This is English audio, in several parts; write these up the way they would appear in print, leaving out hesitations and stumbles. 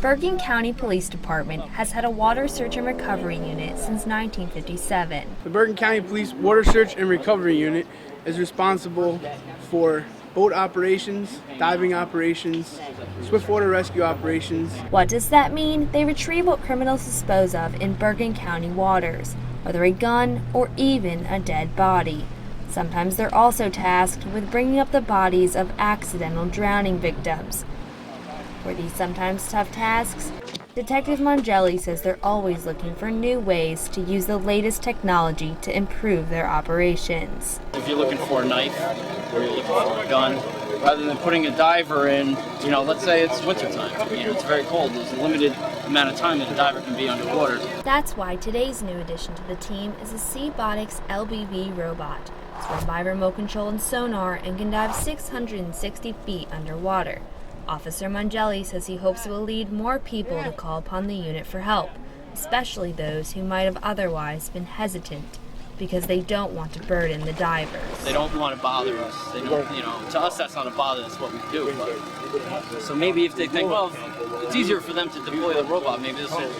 Bergen County Police Department has had a water search and recovery unit since 1957. The Bergen County Police Water Search and Recovery Unit is responsible for boat operations, diving operations, swiftwater rescue operations. What does that mean? They retrieve what criminals dispose of in Bergen County waters, whether a gun or even a dead body. Sometimes they're also tasked with bringing up the bodies of accidental drowning victims. For these sometimes tough tasks, Detective Mongelli says they're always looking for new ways to use the latest technology to improve their operations. If you're looking for a knife or you're looking for a gun, rather than putting a diver in, let's say it's wintertime, it's very cold, there's a limited amount of time that a diver can be underwater. That's why today's new addition to the team is the Seabotics LBV robot. It's run by remote control and sonar and can dive 660 feet underwater. Officer Mongelli says he hopes it will lead more people to call upon the unit for help, especially those who might have otherwise been hesitant because they don't want to burden the divers. They don't want to bother us. They don't, to us that's not a bother, that's what we do. But, so maybe if they think, well, it's easier for them to deploy the robot, maybe this will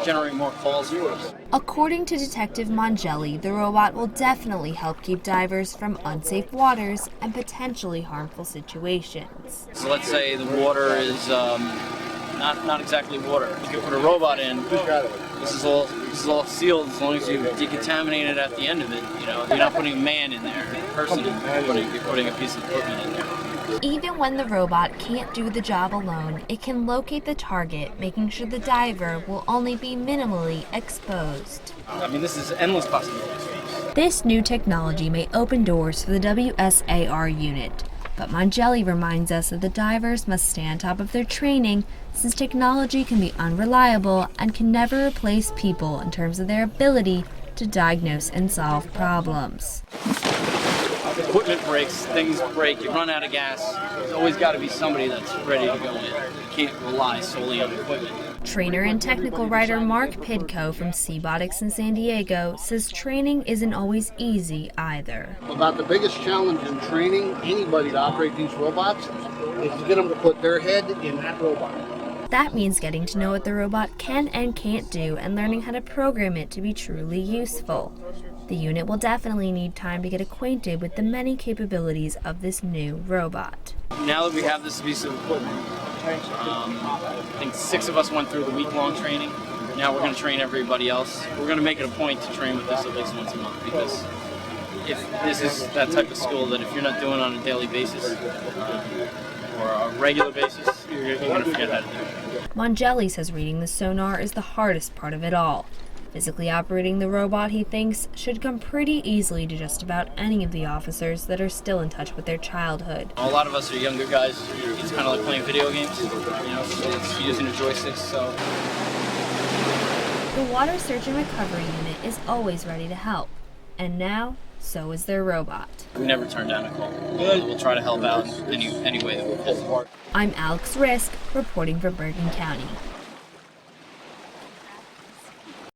generate more calls for us. According to Detective Mongelli, the robot will definitely help keep divers from unsafe waters and potentially harmful situations. So let's say the water is not exactly water. You can put a robot in. This is all sealed as long as you decontaminate it at the end of it. You're not putting a man in there, a person. You're putting a piece of equipment in there. Even when the robot can't do the job alone, it can locate the target, making sure the diver will only be minimally exposed. This is endless possibilities. This new technology may open doors for the Wsar unit, but Mongelli reminds us that the divers must stay on top of their training since technology can be unreliable and can never replace people in terms of their ability to diagnose and solve problems. Equipment breaks, things break, you run out of gas. There's always got to be somebody that's ready to go in. You can't rely solely on equipment. Trainer and technical writer Mark Pidco from Seabotics in San Diego says training isn't always easy either. About the biggest challenge in training anybody to operate these robots is to get them to put their head in that robot. That means getting to know what the robot can and can't do and learning how to program it to be truly useful. The unit will definitely need time to get acquainted with the many capabilities of this new robot. Now that we have this piece of equipment, I think 6 of us went through the week-long training. Now we're going to train everybody else. We're going to make it a point to train with this at least once a month because if this is that type of skill that if you're not doing on a daily basis or a regular basis, you're going to forget how to do it. Mongelli says reading the sonar is the hardest part of it all. Physically operating the robot, he thinks, should come pretty easily to just about any of the officers that are still in touch with their childhood. A lot of us are younger guys. It's kind of like playing video games, so it's using a joystick, so. The Water Search and Recovery Unit is always ready to help. And now, so is their robot. We never turn down a call. We'll try to help out any way that we can. I'm Alex Risk, reporting for Bergen County.